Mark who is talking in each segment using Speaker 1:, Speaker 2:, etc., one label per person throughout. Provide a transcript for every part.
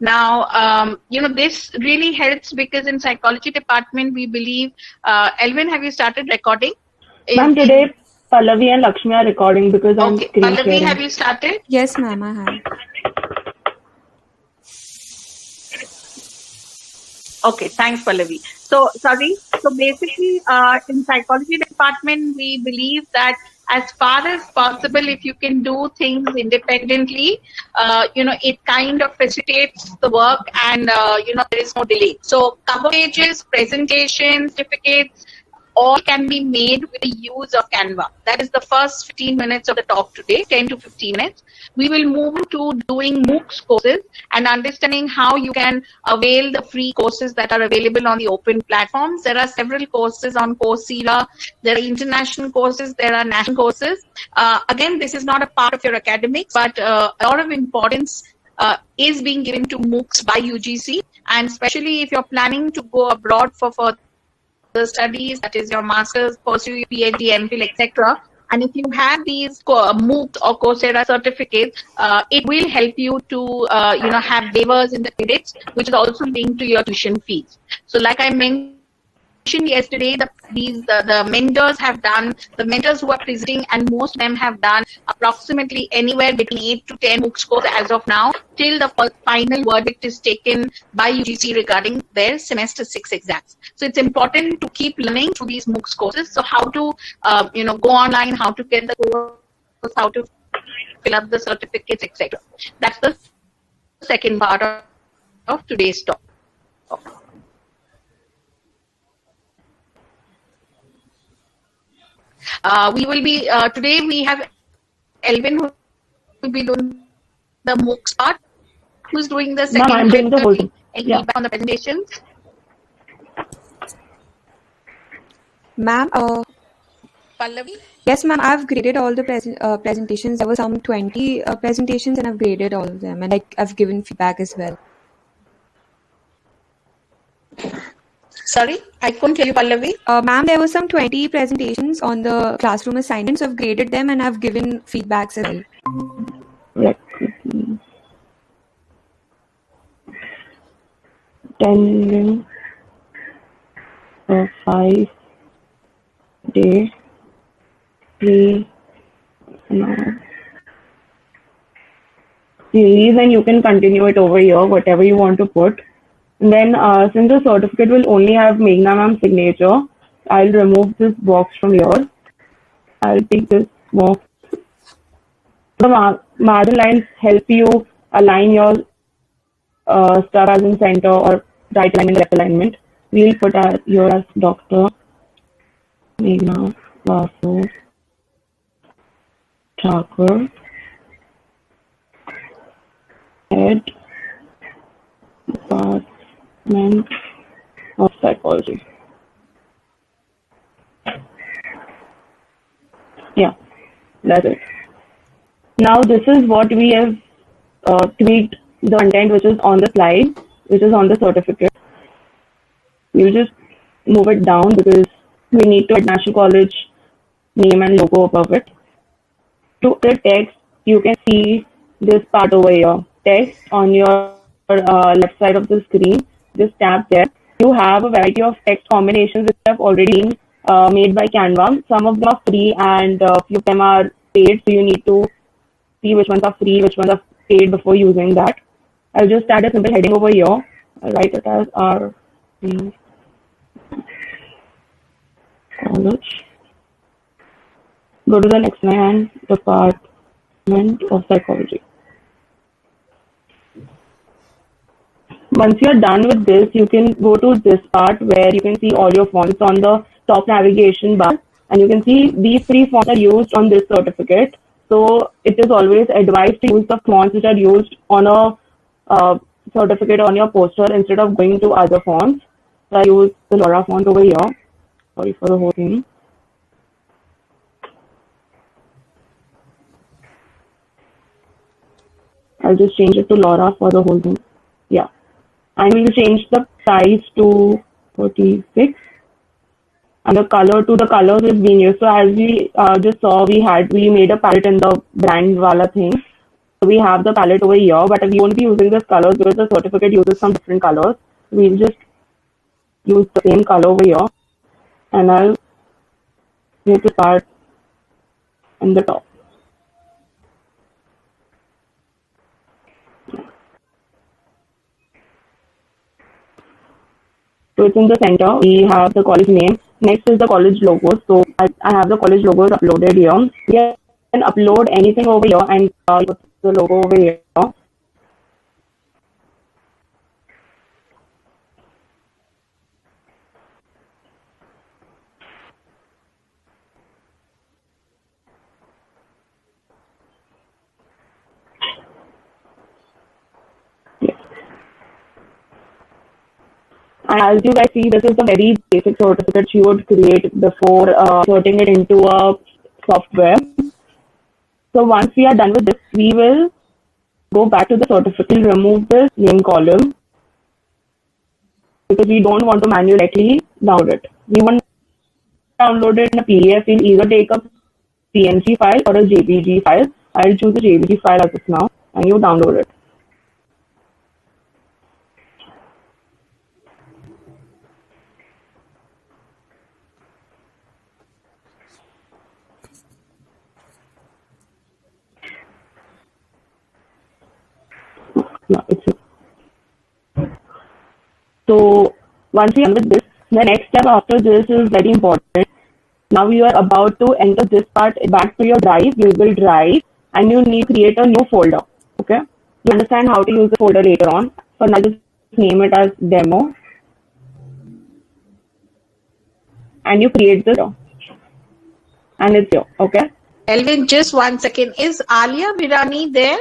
Speaker 1: Now, this really helps because in psychology department, we believe, Elvin, have you started recording?
Speaker 2: Ma'am, today Pallavi and Lakshmi are recording because I'm screen
Speaker 1: Pallavi,
Speaker 2: sharing.
Speaker 1: have you started?
Speaker 3: Yes, ma'am, I have.
Speaker 1: Okay, thanks, Pallavi. So, sorry. So basically, in psychology department, we believe that as far as possible, if you can do things independently, it kind of facilitates the work and, there is no delay. So cover pages, presentations, certificates, all can be made with the use of Canva. That is the first 15 minutes of the talk today, 10 to 15 minutes. We will move to doing MOOCs courses and understanding how you can avail the free courses that are available on the open platforms. There are several courses on Coursera. There are international courses. There are national courses. Again, this is not a part of your academics, but a lot of importance is being given to MOOCs by UGC. And especially if you're planning to go abroad for further studies, that is your master's, pursue your PhD, MPhil, etc. And if you have these MOOCs or Coursera certificates, it will help you to have waivers in the credits, which is also linked to your tuition fees. So, like I mentioned yesterday, the mentors have done, the mentors who are presenting, and most of them have done approximately anywhere between 8 to 10 MOOCs courses as of now, till the final verdict is taken by UGC regarding their semester 6 exams. So it's important to keep learning through these MOOCs courses. So how to go online, how to get the course, how to fill up the certificates, etc. That's the second part of today's talk. We will be today. We have Elvin who will be doing the MOOCs part. Who's doing the second?
Speaker 2: Ma'am, I'm doing the whole thing.
Speaker 1: Any feedback on the presentations?
Speaker 3: Ma'am,
Speaker 1: Pallavi?
Speaker 3: Yes, ma'am, I've graded all the presentations. There were some 20 presentations and I've graded all of them, and I've given feedback as well.
Speaker 1: Sorry, I couldn't hear you, Pallavi.
Speaker 3: Ma'am, there were some 20 presentations on the classroom assignments. I've graded them and I've given feedbacks as well.
Speaker 2: Let's see. 10 5 day 3 no. Series, and you can continue it over here, whatever you want to put. And then since the certificate will only have Meghna ma'am's signature, I'll remove this box from here. I'll take this box. The margin lines help you align your stuff as in center or right alignment, left alignment. We'll put here as Dr. Meghna Vasu Thakur, Head Department of Psychology. Yeah, that's it. Now this is what we have tweaked the content which is on the slide, which is on the certificate. We'll just move it down because we need to add National College name and logo above it. To the text, you can see this part over here. Text on your left side of the screen. Just tap there. You have a variety of text combinations which have already been made by Canva. Some of them are free and a few of them are paid. So you need to see which ones are free, which ones are paid before using that. I'll just add a simple heading over here. I'll write it as our college. Go to the next line, Department of Psychology. Once you're done with this, you can go to this part where you can see all your fonts on the top navigation bar, and you can see these three fonts are used on this certificate. So it is always advised to use the fonts which are used on a certificate on your poster instead of going to other fonts. So I use the Laura font over here. Sorry for the whole thing. I'll just change it to Laura for the whole thing. Yeah. And we'll change the size to 46. And the color to the colors is being used. So as we just saw, we made a palette in the brand wala thing. So we have the palette over here, but we won't be using this colors because the certificate uses some different colors. We'll just use the same color over here, and I'll need to start in the top. So it's in the center. We have the college name. Next is the college logo. So I have the college logos uploaded here. You can upload anything over here and put the logo over here. And as you guys see, this is the very basic certificate you would create before inserting it into a software. So once we are done with this, we will go back to the certificate, remove this name column because we don't want to manually download it. We want to download it in a PDF. We'll either take a PNG file or a JPG file. I'll choose a JPG file as of now, and you download it. Yeah, so once we are done with this, the next step after this is very important. Now you are about to enter this part back to your drive, Google Drive, and you need to create a new folder. Okay, you understand how to use the folder later on. For now, just name it as demo, and you create this, and it's here. Okay.
Speaker 1: Elvin, just 1 second. Is Alia Virani there?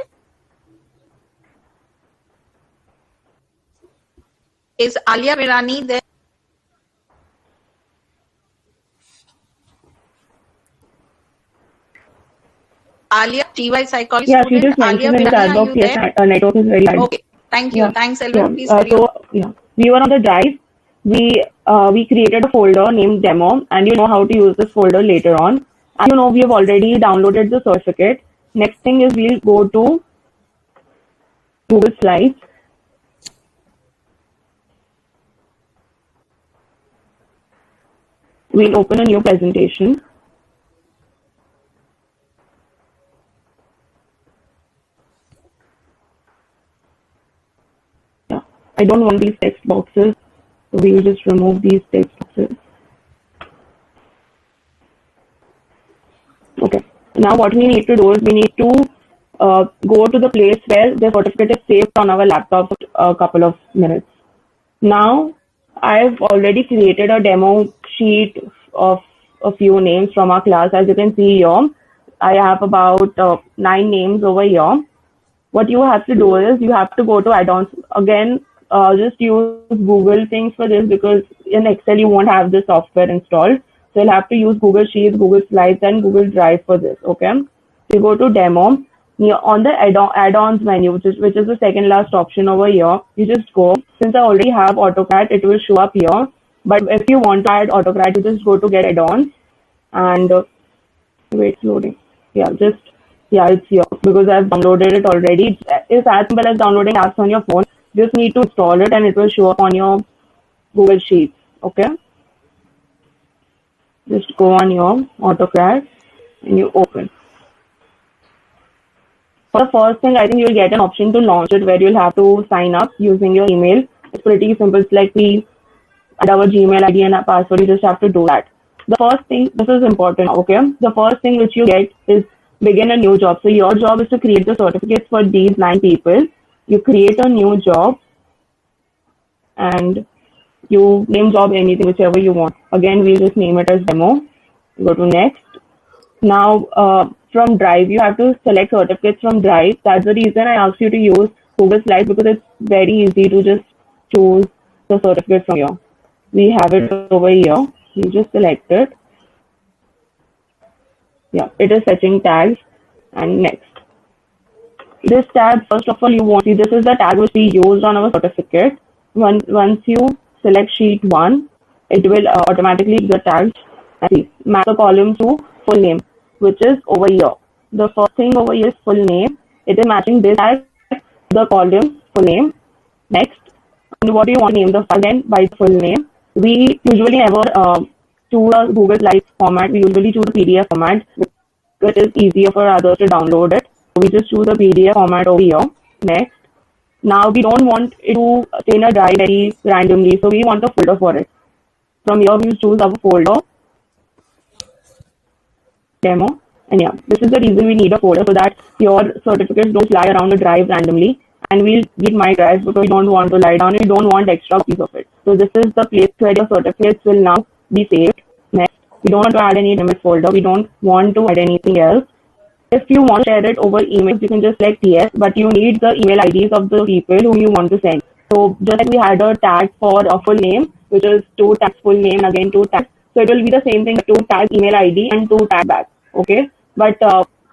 Speaker 1: Is Alia Virani there? Alia, TY psychology
Speaker 2: Yeah,
Speaker 1: student.
Speaker 2: she just
Speaker 1: Alia
Speaker 2: mentioned in the chat
Speaker 1: Virani, are
Speaker 2: box.
Speaker 1: you
Speaker 2: Yes,
Speaker 1: there?
Speaker 2: network is very bad.
Speaker 1: Okay, thank you.
Speaker 2: Yeah.
Speaker 1: Thanks, Elvin. Please carry
Speaker 2: So
Speaker 1: on.
Speaker 2: we were on the drive. We created a folder named demo, and you know how to use this folder later on. And you know we have already downloaded the certificate. Next thing is we'll go to Google Slides. We'll open a new presentation. Yeah, I don't want these text boxes, so we'll just remove these text boxes. Okay, now what we need to do is we need to go to the place where the certificate is saved on our laptop for a couple of minutes. Now, I've already created a demo sheet of a few names from our class. As you can see here, I have about 9 names over here. What you have to do is you have to go to add-ons. Again, just use Google things for this because in Excel you won't have the software installed. So you'll have to use Google Sheets, Google Slides, and Google Drive for this. Okay. So you go to demo. On the add-ons menu, which is the second last option over here, you just go. Since I already have AutoCAD, it will show up here. But if you want to add AutoCAD, you just go to get add-ons and wait, it's loading. It's here because I've downloaded it already. It's as simple as downloading apps on your phone. You just need to install it and it will show up on your Google Sheets. Okay. Just go on your AutoCAD and you open. For the first thing, I think you'll get an option to launch it where you'll have to sign up using your email. It's pretty simple. It's like we add our Gmail ID and our password. You just have to do that. The first thing, this is important, okay? The first thing which you get is begin a new job. So your job is to create the certificates for these 9 people. You create a new job and you name job anything, whichever you want. Again, we'll just name it as demo. Go to next. Now, from Drive, you have to select certificates from Drive. That's the reason I asked you to use Google Slides because it's very easy to just choose the certificate from here. We have it over here. You just select it. Yeah, it is fetching tags and next. This tag, first of all, you want to see this is the tag which we used on our certificate. Once you select sheet 1, it will automatically the tags and see, map the column to full name, which is over here. The first thing over here is full name. It is matching this as the column full name. Next, and what do you want to name the file? Then by full name. We usually never choose a Google Slides format. We usually choose a PDF format because it is easier for others to download it. So we just choose a PDF format over here. Next. Now we don't want it to stay in a drive very randomly, so we want a folder for it. From here we choose our folder, demo, and yeah, this is the reason we need a folder so that your certificates don't fly around the drive randomly. And we'll delete my drive because we don't want to lie down. We don't want extra copies of it. So this is the place where your certificates will now be saved. Next, we don't want to add any limit folder. We don't want to add anything else. If you want to share it over email, you can just select yes, but you need the email IDs of the people whom you want to send. So just like we had a tag for a full name, which is 2 tags full name, again 2 tags. So it will be the same thing, 2 tag email ID and 2 tag back. Okay, but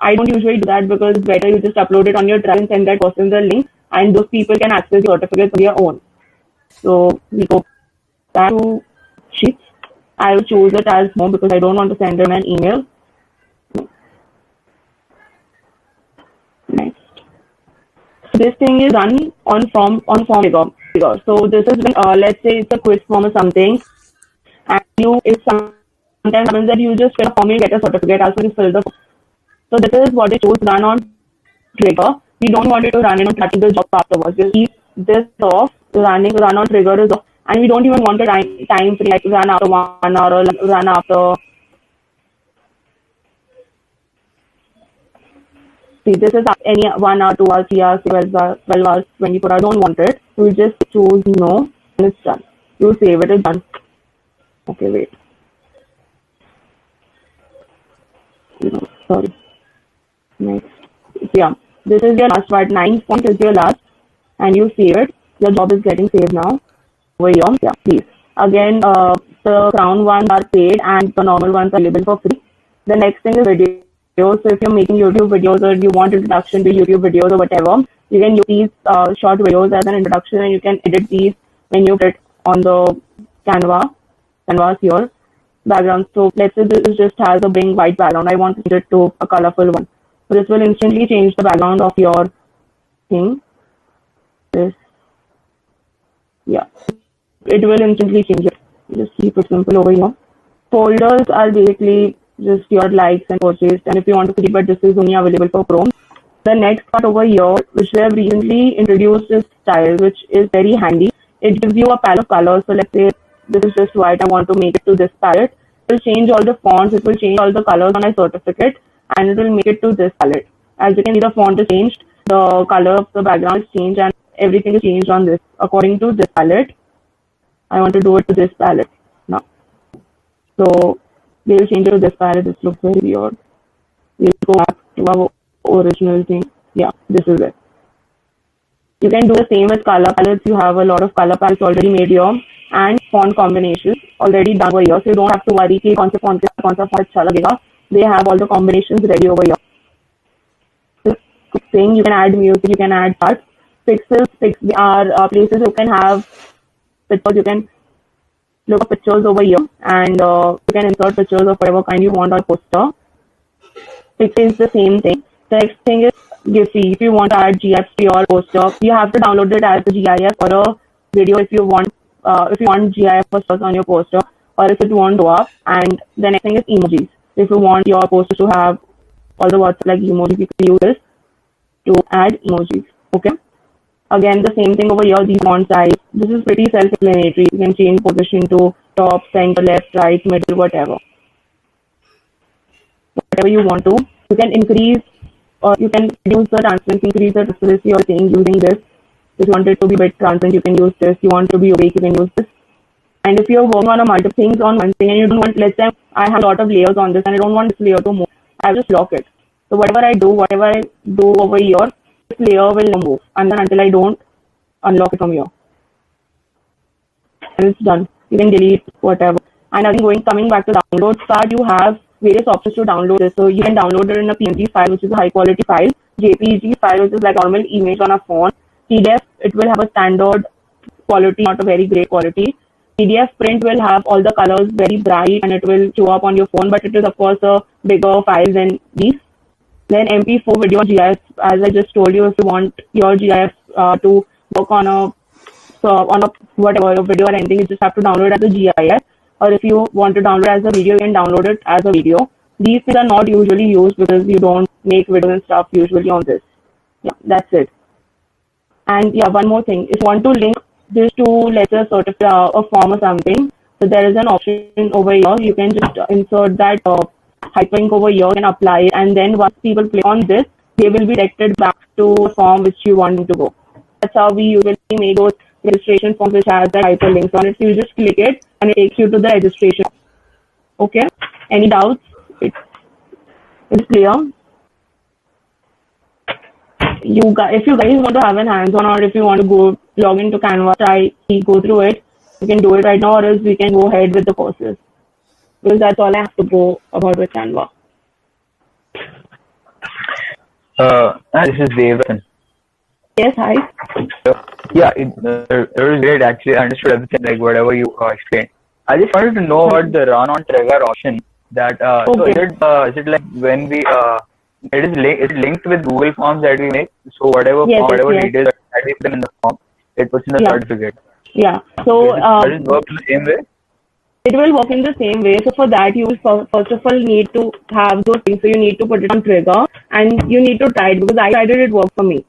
Speaker 2: I don't usually do that because it's better you just upload it on your drive and send that person the link, and those people can access the certificates on their own. So we go back to Sheets. I will choose it as home because I don't want to send them an email. Next, this thing is done on form figure. So this is when let's say it's a quiz form or something, and it sometimes happens that you just fill a form and get a certificate as you fill the form. So this is what it choose run on trigger. We don't want it to run on tracking the job afterwards. Just keep this off, run on trigger is off, and we don't even want the time free, like run after 1 hour or run after. See, this is any 1 hour, 2 hours, 3 hours, 12 hours, 24 hours. Don't want it. We just choose no, and it's done. You save it, it's done. Okay, wait. No, sorry. Next. Yeah, this is your last part. 9 point is your last, and you save it. Your job is getting saved now. Over here, yeah, please. Again, the crown ones are paid, and the normal ones are available for free. The next thing is video. So if you're making YouTube videos or you want introduction to YouTube videos or whatever, you can use these short videos as an introduction, and you can edit these when you put it on the canvas here. Background. So let's say this just has a big white background. I want to change it to a colorful one. So this will instantly change the background of your thing. This, yeah, it will instantly change it. Just keep it simple over here. Folders are basically just your likes and purchased, and if you want to keep it, this is only available for Chrome. The next part over here, which we have recently introduced, is style, which is very handy. It gives you a palette of colors. So let's say this is just white. I want to make it to this palette. It will change all the fonts. It will change all the colors on my certificate, and it will make it to this palette. As you can see, the font is changed, the color of the background is changed, and everything is changed on this according to this palette. I want to do it to this palette now. So we will change it to this palette. This looks very weird. We'll go back to our original thing. Yeah, this is it. You can do the same with color palettes. You have a lot of color palettes already made here, and font combinations already done over here. So you don't have to worry कि कौन सा font अच्छा लगेगा. They have all the combinations ready over here. This thing, you can add music, you can add art. Pixels are places you can have pictures. You can look at pictures over here, and you can insert pictures of whatever kind you want on a poster. Pixel is the same thing. The next thing is Giphy. If you want to add GIFs to your poster, you have to download it as a GIF or a video if you want GIF posters on your poster, or if it won't go up. And the next thing is emojis. If you want your poster to have all the words like emojis, you can use this to add emojis. Okay. Again, the same thing over here, these font size. This is pretty self-explanatory. You can change position to top, center, left, right, middle, whatever. Whatever you want to. You can increase or you can reduce the transparency, increase the transparency or thing using this. If you want it to be a bit transparent, you can use this. You want to be opaque, you can use this. And if you're working on a multiple things on one thing and you don't want, let's say I have a lot of layers on this and I don't want this layer to move, I just lock it. So whatever I do over here, this layer will not move until I don't unlock it from here. And it's done. You can delete whatever. And again, coming back to the downloads part, you have various options to download this. So you can download it in a PNG file, which is a high quality file. JPG file, which is like normal image on a phone. PDF, it will have a standard quality, not a very great quality. PDF print will have all the colors very bright and it will show up on your phone, but it is of course a bigger file than these. Then MP4 video GIF, as I just told you, if you want your GIF to work on a whatever a video or anything, you just have to download it as a GIF. Or if you want to download it as a video, you can download it as a video. These things are not usually used because you don't make videos and stuff usually on this. Yeah, that's it. And yeah, one more thing. If you want to link this to, let's say, sort of a form or something, so there is an option over here. You can just insert that hyperlink over here and apply it. And then once people click on this, they will be directed back to the form which you want them to go. That's how we usually make those registration forms which has the hyperlinks on it. So you just click it and it takes you to the registration. Okay? Any doubts? It's clear. If you guys want to have an hands-on, or if you want to go log into Canva, go through it, you can do it right now, or else we can go ahead with the courses. Because that's all I have to go about with Canva.
Speaker 4: This is Devan.
Speaker 2: Yes, hi.
Speaker 4: Yeah, it was great actually. I understood everything, like whatever you explained. I just wanted to know about the run on trigger option. That so is it like when we it is linked with Google Forms that we make? So whatever details that we put in the form, it puts in the certificate.
Speaker 2: Yeah. So
Speaker 4: does it work in the same way?
Speaker 2: It will work in the same way. So for that, you will first of all need to have those things. So you need to put it on trigger, and you need to try it, because I tried it. It worked for me.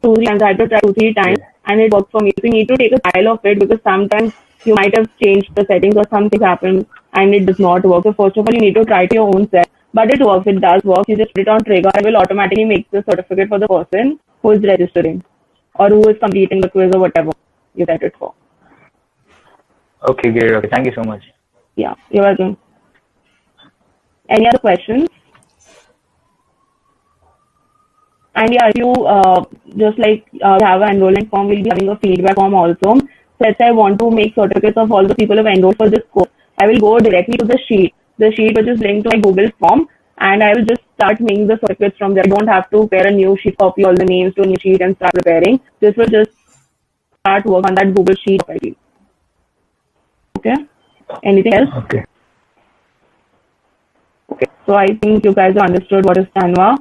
Speaker 2: 2-3 times. I had to try 2-3 times, and it worked for me. So you need to take a trial of it, because sometimes you might have changed the settings or something happens and it does not work. So first of all, you need to try it your own self. But it works. It does work. You just put it on trigger. It will automatically make the certificate for the person who is registering or who is completing the quiz or whatever you set it for.
Speaker 4: Okay, great. Okay, thank you so much.
Speaker 2: Yeah, you're welcome. Any other questions? And yeah, if you just like have an enrollment form, we'll be having a feedback form also. So let's say I want to make certificates of all the people who have enrolled for this course. I will go directly to the sheet which is linked to my Google form, and I will just start making the certificates from there. I don't have to prepare a new sheet, copy all the names to a new sheet and start preparing. This will just start work on that Google sheet already. Okay? Anything else?
Speaker 4: Okay.
Speaker 2: Okay. So I think you guys have understood what is Canva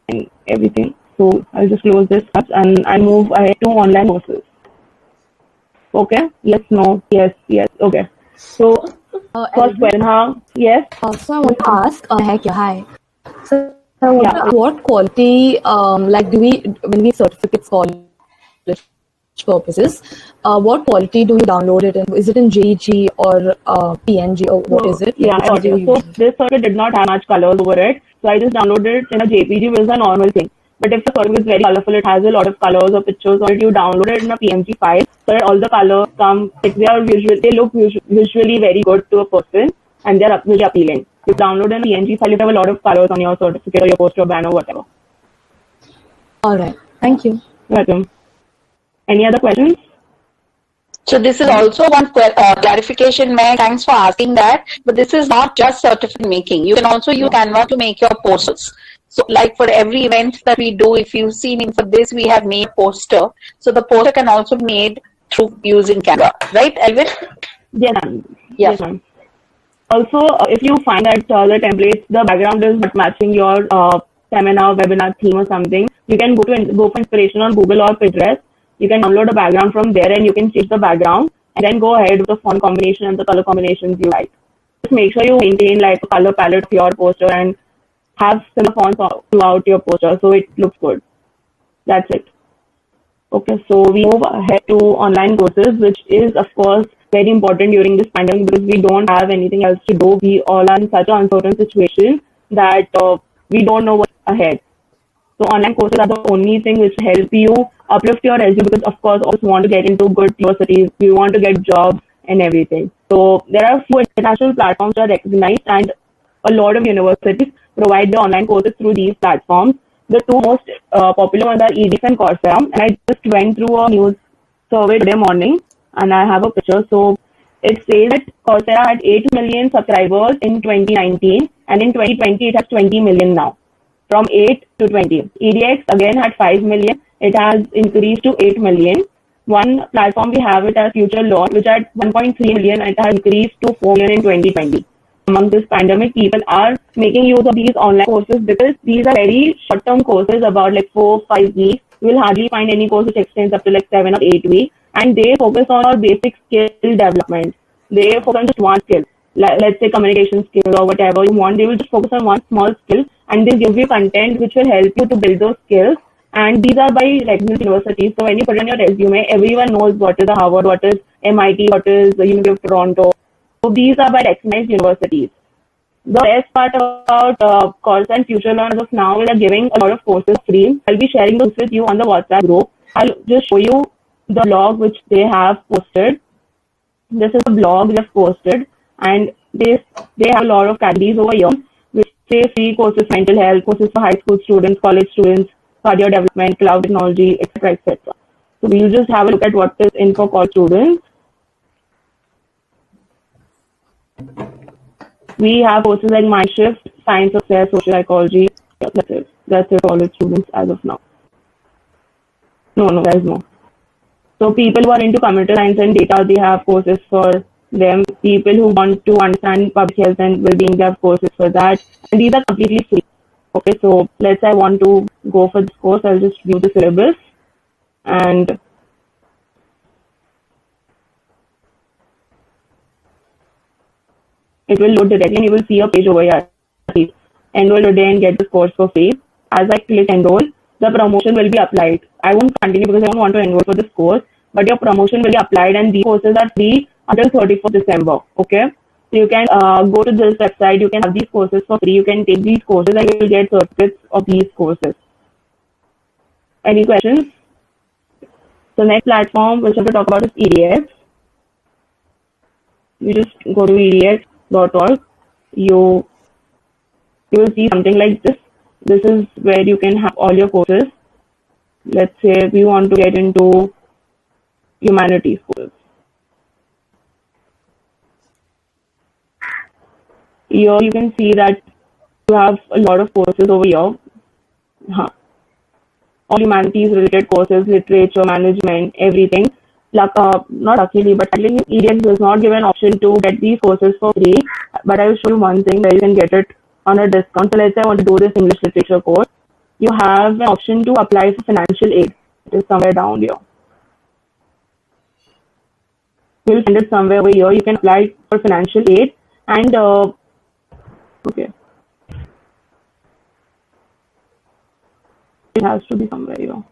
Speaker 2: and everything. So I'll just close this up and I move ahead to online courses. Okay? Yes, no, yes. Okay. So first question, yes?
Speaker 5: Also, I want to ask, hi. So, I want to ask, what quality, do we, when we certificates college purposes, what quality do you download it in? Is it in JPG or PNG, or what is it?
Speaker 2: Yeah, so this certificate did not have much colors over it. So I just downloaded it in a JPG, which is a normal thing. But if the certificate is very colorful, it has a lot of colors or pictures on it, you download it in a PNG file, so that all the colors come, they look visually very good to a person, and they're visually appealing. You download in a PNG file, you have a lot of colors on your certificate or your poster, banner, whatever.
Speaker 5: Alright, thank you.
Speaker 2: Welcome. Any other questions?
Speaker 1: So this is also one clarification, May. Thanks for asking that. But this is not just certificate making. You can also use Canva to make your posters. So like for every event that we do, if you've seen for this, we have made a poster. So the poster can also be made through using Canva. Right, Elvin?
Speaker 2: Yes, ma'am. Yes, ma'am. Also, if you find that the templates, the background is not matching your seminar, webinar theme or something, you can go for inspiration on Google or Pinterest. You can download a background from there and you can change the background and then go ahead with the font combination and the color combinations you like. Just make sure you maintain like a color palette of your poster and have similar fonts throughout your poster so it looks good. That's it. Okay, so we move ahead to online courses, which is of course very important during this pandemic because we don't have anything else to do. We all are in such an uncertain situation that we don't know what's ahead. So online courses are the only thing which help you uplift your resume because of course also want to get into good universities, you want to get jobs and everything. So there are few international platforms that are recognized and a lot of universities provide the online courses through these platforms. The two most popular ones are edX and Coursera, and I just went through a news survey today morning and I have a picture. So it says that Coursera had 8 million subscribers in 2019 and in 2020 it has 20 million now. From 8 to 20. edX again had 5 million. It has increased to 8 million. One platform we have it as Future Launch, which had 1.3 million and it has increased to 4 million in 2020. among this pandemic, people are making use of these online courses because these are very short-term courses about like 4-5 weeks. You will hardly find any course which extends up to like 7 or 8 weeks, and they focus on our basic skill development. They focus on just one skill, let's say communication skill or whatever you want. They will just focus on one small skill, and they'll give you content which will help you to build those skills. And these are by recognized universities. So when you put on your resume, everyone knows what is Harvard, what is MIT, what is the University of Toronto. So these are by recognized universities. The best part about Coursera and Future Learn as of now is they're giving a lot of courses free. I'll be sharing those with you on the WhatsApp group. I'll just show you the blog which they have posted. This is the blog they've posted, and they have a lot of categories over here which say free courses, mental health, courses for high school students, college students, career development, cloud technology, etc., etc. So we'll just have a look at what is in for college students. We have courses like Mindshift, Science of Success, Social Psychology. Yeah, that's it. That's it for college students as of now. No, there's more. So people who are into computer science and data, they have courses for them. People who want to understand public health and well-being, they have courses for that. And these are completely free. Okay, so let's say I want to go for this course. I'll just view the syllabus, and it will load directly, and you will see a page over here. Enroll today and get this course for free. As I click enroll, the promotion will be applied. I won't continue because I don't want to enroll for this course, but your promotion will be applied, and these courses are free until 31st December. Okay, so you can go to this website. You can have these courses for free. You can take these courses and you will get certificates of these courses. Any questions? The next platform which I want to talk about is EDX. You just go to edx.org. You will see something like this. This is where you can have all your courses. Let's say we want to get into humanities courses. Here you can see that you have a lot of courses over here. All humanities related courses, literature, management, everything. Not luckily, but at least EDX does not give an option to get these courses for free. But I will show you one thing where you can get it on a discount. So let's say I want to do this English literature course. You have an option to apply for financial aid. It is somewhere down here. We'll find it somewhere over here. You can apply for financial aid, and okay, it has to be somewhere here.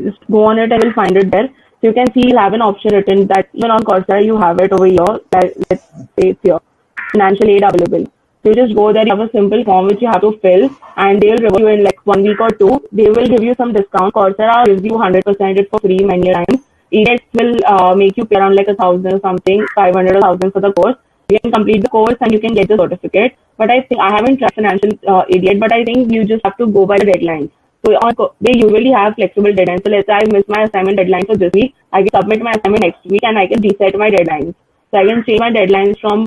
Speaker 2: Just go on it, I will find it there. So you can see you'll have an option written that even on Coursera you have it over here. Let's say it's here, financial aid available. So you just go there, you have a simple form which you have to fill, and they will review you in like 1 week or 2. They will give you some discount. Coursera gives you 100% it for free many times. EDX will make you pay around like 1,000 or something, 500 or 1,000 for the course. You can complete the course and you can get the certificate. But I think I haven't tried financial aid yet, but I think you just have to go by the deadline. So they usually have flexible deadlines. So let's say I missed my assignment deadline for this week. I can submit my assignment next week and I can reset my deadlines. So I can change my deadlines from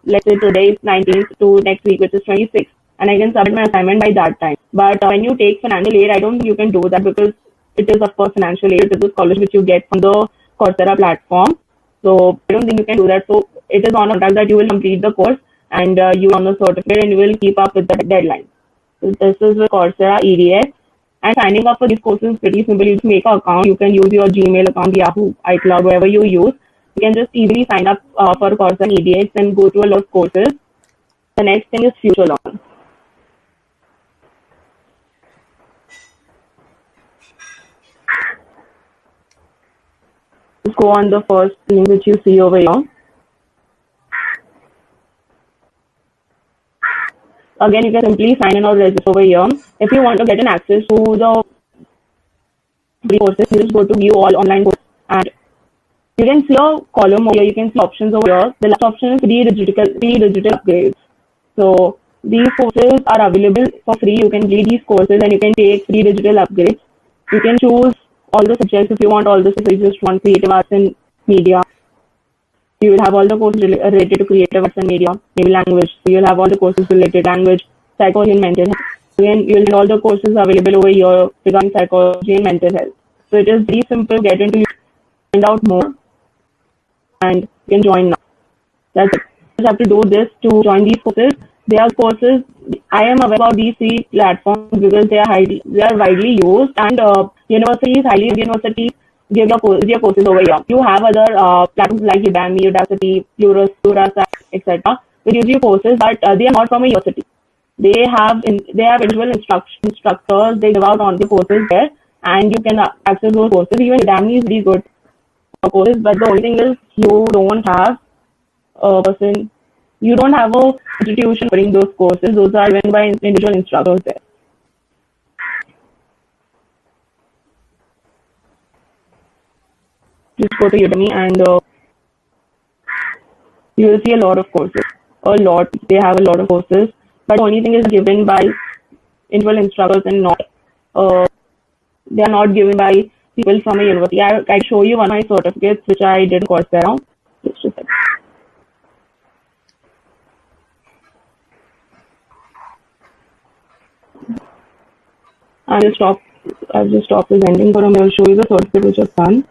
Speaker 2: let's say today is 19th to next week, which is 26th, and I can submit my assignment by that time. But when you take financial aid, I don't think you can do that because it is of course financial aid. It is a scholarship which you get from the Coursera platform. So I don't think you can do that. So it is on a track that you will complete the course and you will earn the certificate and you will keep up with the deadline. So this is with Coursera EDX. And signing up for these courses is pretty simple. You just make an account. You can use your Gmail account, Yahoo, iCloud, whatever you use. You can just easily sign up for Coursera EDX and go to a lot of courses. The next thing is Future Learn. Just go on the first link which you see over here. Again, you can simply sign in or register over here. If you want to get an access to the free courses, you just go to view all online courses and you can see a column over here. You can see options over here. The last option is free digital upgrades. So these courses are available for free. You can complete these courses and you can take free digital upgrades. You can choose all the subjects if you want all this. If you just want creative arts and media, you will have all the courses related to creative arts and media, maybe language. So you will have all the courses related to language, psychology and mental health. Again, you will get all the courses available over here regarding psychology and mental health. So it is very simple. Get into it, find out more, and you can join now. That's it. You just have to do this to join these courses. They are courses. I am aware about these 3 platforms because they are widely used, and universities give your courses over here. You have other platforms like Udemy, Udacity, Pluralsight, etc. which gives you courses, but they are not from a university. They have individual instructors. They give out on the courses there, and you can access those courses. Even Udemy is really good for courses, but the only thing is you don't have a person. You don't have a institution offering those courses. Those are given by individual instructors there. Just go to Udemy and you will see a lot of courses. They have a lot of courses, but the only thing is given by individual instructors and not. They are not given by people from a university. I show you one of my certificates which I did in Coursera. Just a second. I've just stopped presenting for a minute. I'll show you the certificate which I've done.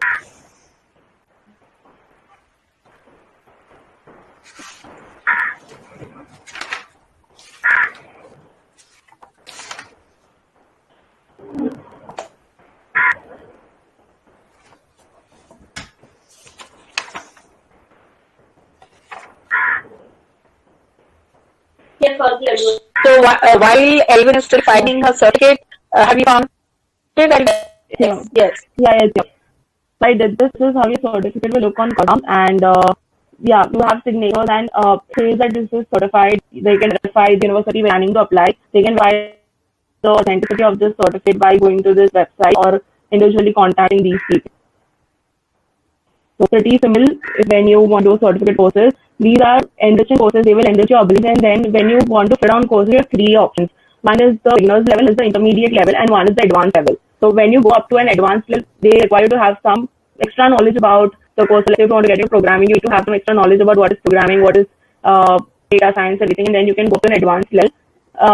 Speaker 1: So while Elvin is still finding her certificate, have you found it? Yes.
Speaker 2: Yeah. So I did this. This is how your certificate will look on Coursera, and you have signatures and says that this is certified. They can verify the university planning to apply. They can verify the authenticity of this certificate by going to this website or individually contacting these people. So pretty similar when you want to do certificate courses. These are enriching courses. They will enrich your ability, and then when you want to fit on courses, you have 3 options. One is the beginner's level, is the intermediate level, and one is the advanced level. So when you go up to an advanced level, they require you to have some extra knowledge about the course. Like if you want to get into programming, you need to have some extra knowledge about what is programming, what is data science, everything, and then you can go to an advanced level.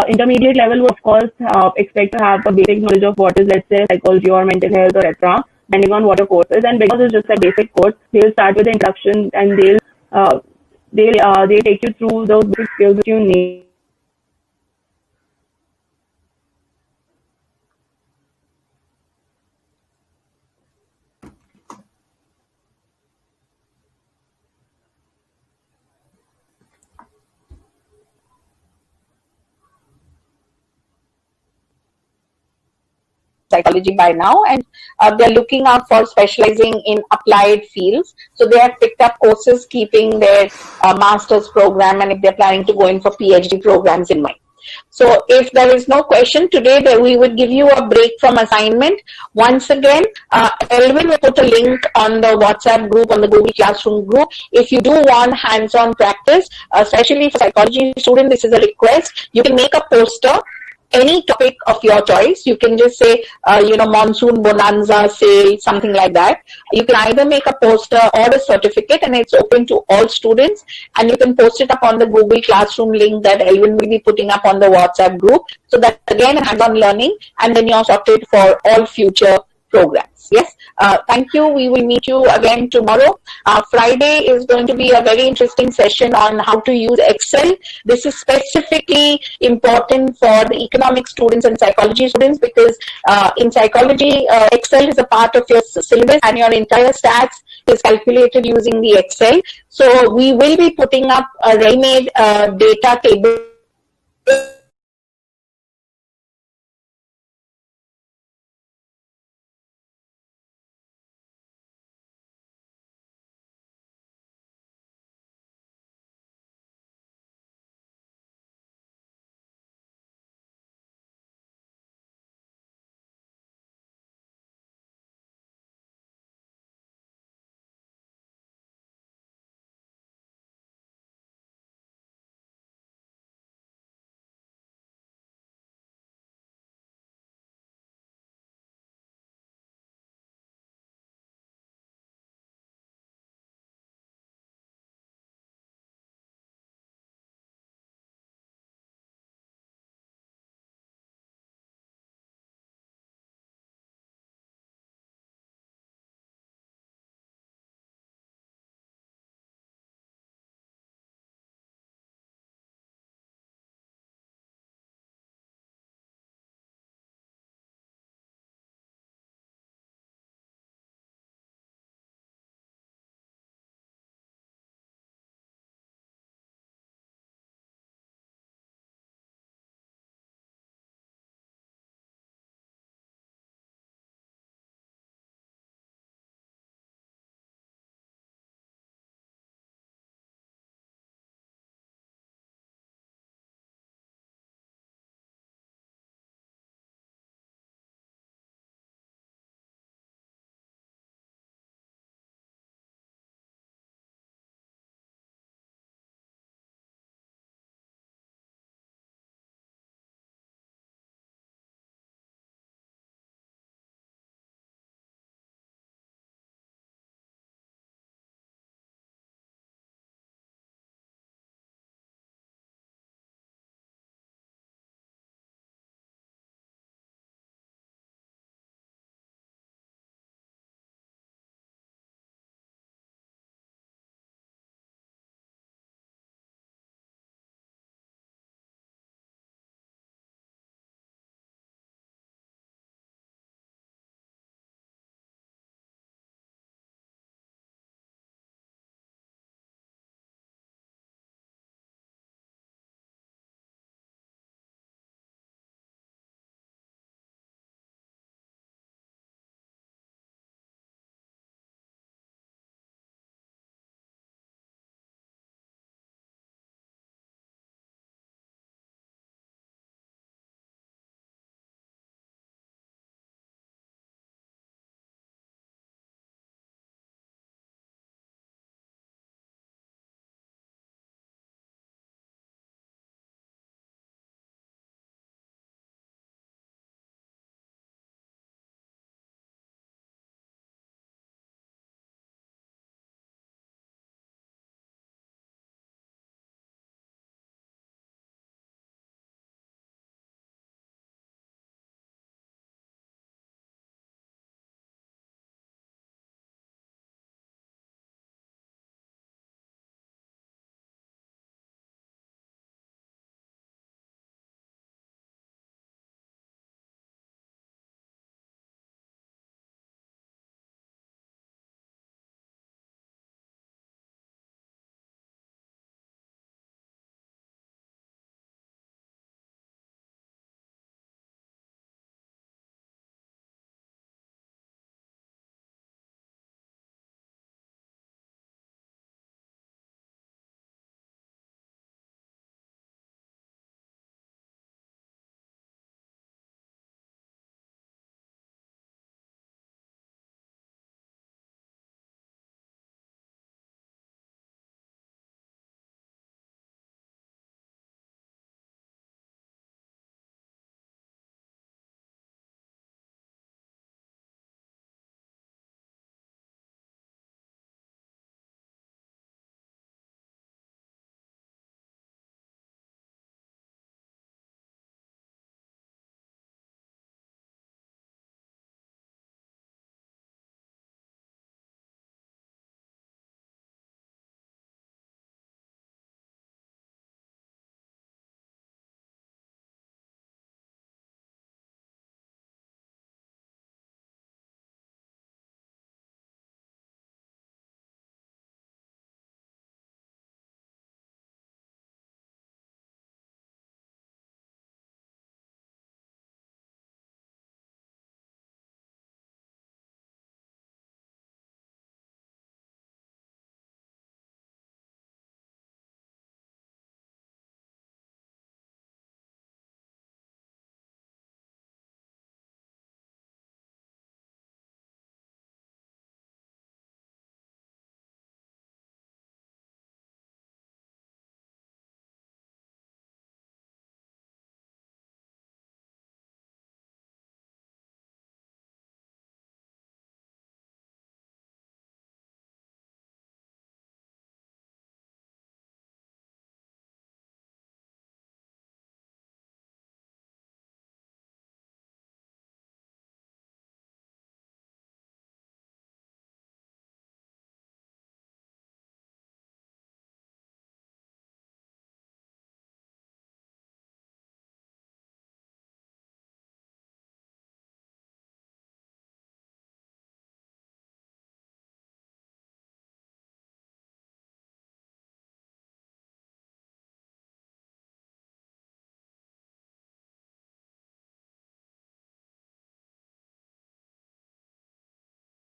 Speaker 2: Intermediate level will, of course, expect to have a basic knowledge of what is, let's say, psychology or mental health or etc. Depending on what your course is. And because it's just a basic course, they'll start with the introduction and they'll take you through those basic skills that you need.
Speaker 1: Psychology by now, and they're looking out for specializing in applied fields. So they have picked up courses keeping their master's program, and if they're planning to go in for PhD programs in mind. So if there is no question today, that we would give you a break from assignment. Once again, Elvin will put a link on the WhatsApp group, on the Google Classroom group. If you do want hands-on practice, especially for psychology students, this is a request. You can make a poster, any topic of your choice. You can just say, monsoon bonanza sale, something like that. You can either make a poster or a certificate, and it's open to all students. And you can post it up on the Google Classroom link that Elvin will be putting up on the WhatsApp group. So that again, hands-on learning, and then you're sorted for all future programs. Yes. Thank you. We will meet you again tomorrow. Friday is going to be a very interesting session on how to use Excel. This is specifically important for the economic students and psychology students, because in psychology, Excel is a part of your syllabus, and your entire stats is calculated using the Excel. So we will be putting up a ready-made data table